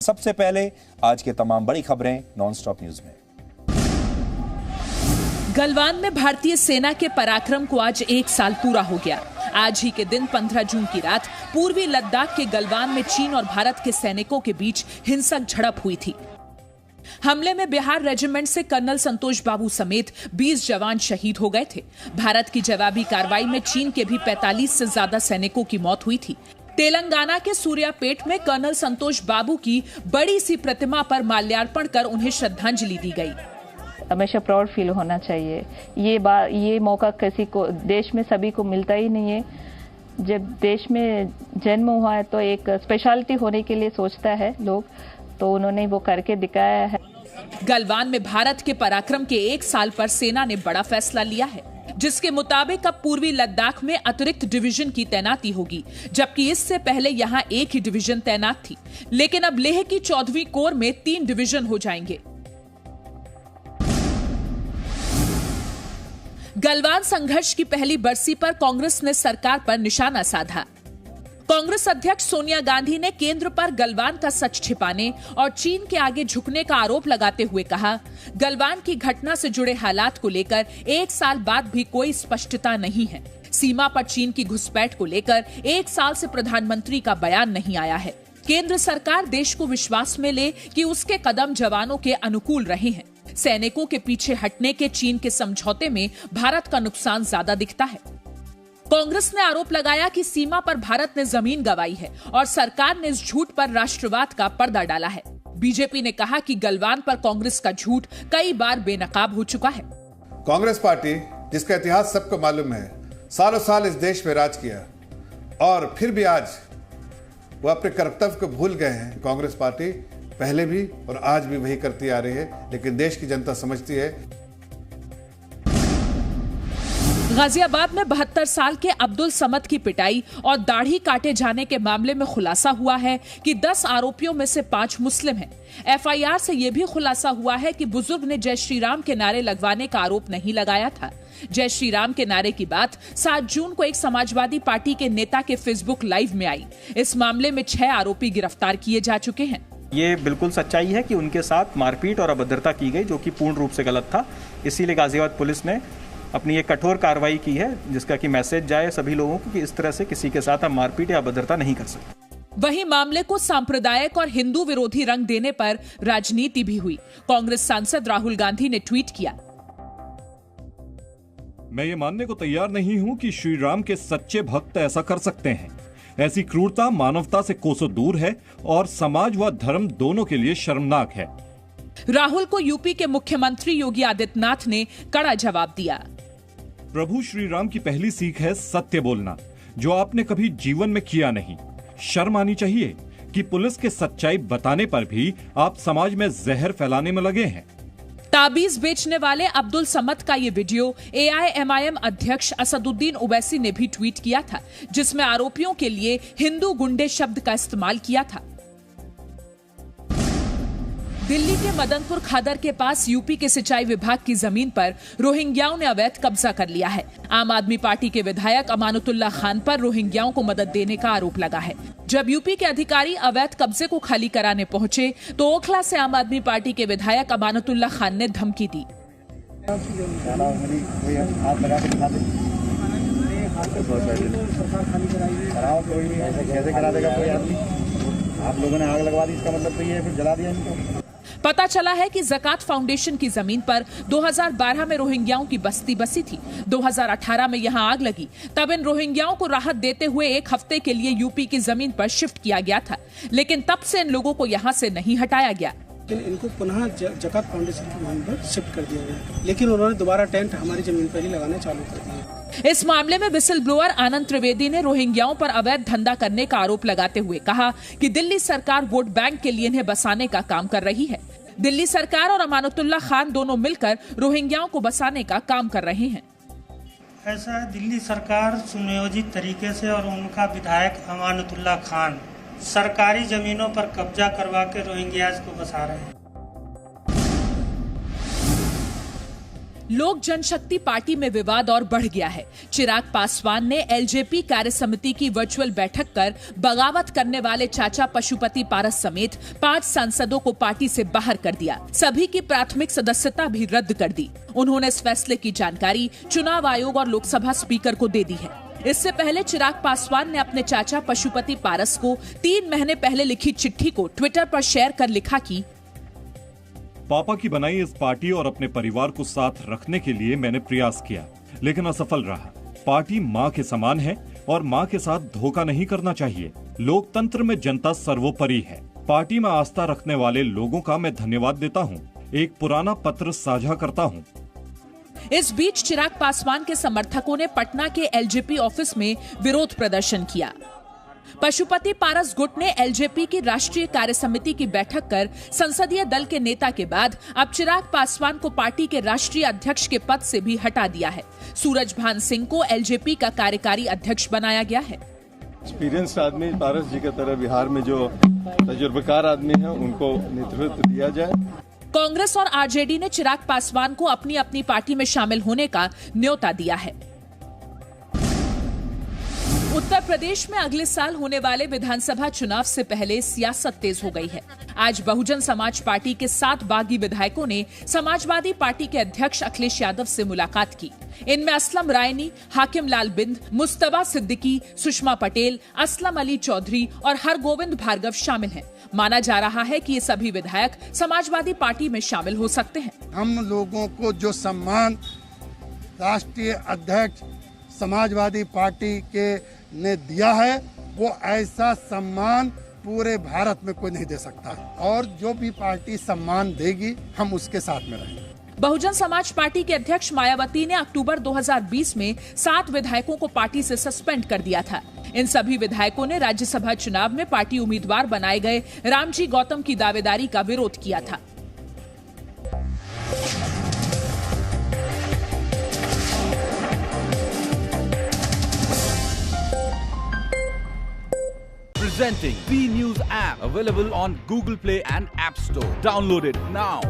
सबसे पहले आज के तमाम बड़ी खबरें नॉनस्टॉप न्यूज में। गलवान में भारतीय सेना के पराक्रम को आज 1 साल पूरा हो गया। आज ही के दिन 15 जून की रात पूर्वी लद्दाख के गलवान में चीन और भारत के सैनिकों के बीच हिंसक झड़प हुई थी। हमले में बिहार रेजिमेंट से कर्नल संतोष बाबू समेत 20 जवान शहीद हो गए थे। भारत की जवाबी कार्रवाई में चीन के भी 45 से ज्यादा सैनिकों की मौत हुई थी। तेलंगाना के सूर्यापेट में कर्नल संतोष बाबू की बड़ी सी प्रतिमा पर माल्यार्पण कर उन्हें श्रद्धांजलि दी गई। हमेशा प्राउड फील होना चाहिए। ये मौका किसी को देश में सभी को मिलता ही नहीं है। जब देश में जन्म हुआ है तो एक स्पेशलिटी होने के लिए सोचता है लोग, तो उन्होंने वो करके दिखाया है। गलवान में भारत के पराक्रम के 1 साल पर सेना ने बड़ा फैसला लिया है, जिसके मुताबिक अब पूर्वी लद्दाख में अतिरिक्त डिवीजन की तैनाती होगी, जबकि इससे पहले यहां एक ही डिवीजन तैनात थी। लेकिन अब लेह की 14वीं कोर में 3 डिवीजन हो जाएंगे। गलवान संघर्ष की पहली बरसी पर कांग्रेस ने सरकार पर निशाना साधा। कांग्रेस अध्यक्ष सोनिया गांधी ने केंद्र पर गलवान का सच छिपाने और चीन के आगे झुकने का आरोप लगाते हुए कहा, गलवान की घटना से जुड़े हालात को लेकर 1 साल बाद भी कोई स्पष्टता नहीं है। सीमा पर चीन की घुसपैठ को लेकर 1 साल से प्रधानमंत्री का बयान नहीं आया है। केंद्र सरकार देश को विश्वास में ले कि उसके कदम जवानों के अनुकूल रहे हैं। सैनिकों के पीछे हटने के चीन के समझौते में भारत का नुकसान ज्यादा दिखता है। कांग्रेस ने आरोप लगाया कि सीमा पर भारत ने जमीन गंवाई है और सरकार ने इस झूठ पर राष्ट्रवाद का पर्दा डाला है। बीजेपी ने कहा कि गलवान पर कांग्रेस का झूठ कई बार बेनकाब हो चुका है। कांग्रेस पार्टी, जिसका इतिहास सबको मालूम है, सालों साल इस देश में राज किया और फिर भी आज वो अपने कर्तव्य को भूल गए हैं। कांग्रेस पार्टी पहले भी और आज भी वही करती आ रही है, लेकिन देश की जनता समझती है। गाजियाबाद में 72 साल के अब्दुल समद की पिटाई और दाढ़ी काटे जाने के मामले में खुलासा हुआ है कि 10 आरोपियों में से 5 मुस्लिम हैं। एफआईआर से यह भी खुलासा हुआ है कि बुजुर्ग ने जय श्री राम के नारे लगवाने का आरोप नहीं लगाया था। जय श्री राम के नारे की बात 7 जून को एक समाजवादी पार्टी के नेता के फेसबुक लाइव में आई। इस मामले में 6 आरोपी गिरफ्तार किए जा चुके हैं। ये बिल्कुल सच्चाई है कि उनके साथ मारपीट और अभद्रता की गई, जो कि पूर्ण रूप से गलत था। इसीलिए गाजियाबाद पुलिस ने अपनी एक कठोर कार्रवाई की है, जिसका कि मैसेज जाए सभी लोगों को कि इस तरह से किसी के साथ हम मारपीट या अभद्रता नहीं कर सकते। वहीं मामले को सांप्रदायिक और हिंदू विरोधी रंग देने पर राजनीति भी हुई। कांग्रेस सांसद राहुल गांधी ने ट्वीट किया, मैं ये मानने को तैयार नहीं हूं कि श्री राम के सच्चे भक्त ऐसा कर सकते हैं। ऐसी क्रूरता मानवता से कोसों दूर है और समाज व धर्म दोनों के लिए शर्मनाक है। राहुल को यूपी के मुख्यमंत्री योगी आदित्यनाथ ने कड़ा जवाब दिया। प्रभु श्री राम की पहली सीख है सत्य बोलना, जो आपने कभी जीवन में किया नहीं। शर्म आनी चाहिए कि पुलिस के सच्चाई बताने पर भी आप समाज में जहर फैलाने में लगे हैं। ताबीज बेचने वाले अब्दुल समद का ये वीडियो AIMIM अध्यक्ष असदुद्दीन ओवैसी ने भी ट्वीट किया था, जिसमें आरोपियों के लिए हिंदू गुंडे शब्द का इस्तेमाल किया था। दिल्ली के मदनपुर खादर के पास यूपी के सिंचाई विभाग की जमीन पर रोहिंग्याओं ने अवैध कब्जा कर लिया है। आम आदमी पार्टी के विधायक अमानुतुल्लाह खान पर रोहिंग्याओं को मदद देने का आरोप लगा है। जब यूपी के अधिकारी अवैध कब्जे को खाली कराने पहुंचे तो ओखला से आम आदमी पार्टी के विधायक अमानुतुल्लाह खान ने धमकी दी। आप लोगों ने आग लगवा दी, इसका मतलब तो ये है जला दिया इनको। पता चला है कि ज़कात फाउंडेशन की जमीन पर 2012 में रोहिंग्याओं की बस्ती बसी थी। 2018 में यहां आग लगी। तब इन रोहिंग्याओं को राहत देते हुए 1 हफ्ते के लिए यूपी की जमीन पर शिफ्ट किया गया था, लेकिन तब से इन लोगों को यहां से नहीं हटाया गया। इनको पुनः ज़कात फाउंडेशन की जमीन पर शिफ्ट कर दिया गया, लेकिन उन्होंने दोबारा टेंट हमारी जमीन पर ही लगाने चालू कर दिया। इस मामले में विसिल ब्लोअर आनंद त्रिवेदी ने रोहिंग्याओं पर अवैध धंधा करने का आरोप लगाते हुए कहा कि दिल्ली सरकार वोट बैंक के लिए इन्हें बसाने का काम कर रही है। दिल्ली सरकार और अमानुतुल्लाह खान दोनों मिलकर रोहिंग्याओं को बसाने का काम कर रहे हैं। ऐसा दिल्ली सरकार सुनियोजित तरीके से और उनका विधायक अमानुतुल्लाह खान सरकारी जमीनों पर कब्जा करवा के रोहिंग्याज को बसा रहे हैं। लोक जनशक्ति पार्टी में विवाद और बढ़ गया है। चिराग पासवान ने एलजेपी कार्य समिति की वर्चुअल बैठक कर बगावत करने वाले चाचा पशुपति पारस समेत 5 सांसदों को पार्टी से बाहर कर दिया। सभी की प्राथमिक सदस्यता भी रद्द कर दी। उन्होंने इस फैसले की जानकारी चुनाव आयोग और लोकसभा स्पीकर को दे दी है। इससे पहले चिराग पासवान ने अपने चाचा पशुपति पारस को 3 महीने पहले लिखी चिट्ठी को ट्विटर पर शेयर कर लिखा कि पापा की बनाई इस पार्टी और अपने परिवार को साथ रखने के लिए मैंने प्रयास किया, लेकिन असफल रहा। पार्टी माँ के समान है और माँ के साथ धोखा नहीं करना चाहिए। लोकतंत्र में जनता सर्वोपरि है। पार्टी में आस्था रखने वाले लोगों का मैं धन्यवाद देता हूँ। एक पुराना पत्र साझा करता हूँ। इस बीच चिराग पासवान के समर्थकों ने पटना के एलजेपी ऑफिस में विरोध प्रदर्शन किया। पशुपति पारस गुट ने एलजेपी की राष्ट्रीय कार्य समिति की बैठक कर संसदीय दल के नेता के बाद अब चिराग पासवान को पार्टी के राष्ट्रीय अध्यक्ष के पद से भी हटा दिया है। सूरजभान सिंह को एलजेपी का कार्यकारी अध्यक्ष बनाया गया है। एक्सपीरियंस आदमी पारस जी की तरह बिहार में जो तजुर्बेकार आदमी है उनको नेतृत्व दिया जाए। कांग्रेस और आरजेडी ने चिराग पासवान को अपनी अपनी पार्टी में शामिल होने का न्योता दिया है। उत्तर प्रदेश में अगले साल होने वाले विधानसभा चुनाव से पहले सियासत तेज हो गई है। आज बहुजन समाज पार्टी के 7 बागी विधायकों ने समाजवादी पार्टी के अध्यक्ष अखिलेश यादव से मुलाकात की। इनमें असलम रायनी, हाकिम लाल बिंद, मुस्तबा सिद्दीकी, सुषमा पटेल, असलम अली चौधरी और हरगोविंद भार्गव शामिल हैं। माना जा रहा है कि ये सभी विधायक समाजवादी पार्टी में शामिल हो सकते हैं। हम लोगों को जो सम्मान राष्ट्रीय अध्यक्ष समाजवादी पार्टी के ने दिया है, वो ऐसा सम्मान पूरे भारत में कोई नहीं दे सकता, और जो भी पार्टी सम्मान देगी हम उसके साथ में रहेंगे। बहुजन समाज पार्टी के अध्यक्ष मायावती ने अक्टूबर 2020 में 7 विधायकों को पार्टी से सस्पेंड कर दिया था। इन सभी विधायकों ने राज्यसभा चुनाव में पार्टी उम्मीदवार बनाए गए रामजी गौतम की दावेदारी का विरोध किया था। Presenting B News app, available on Google Play and App Store. Download it now.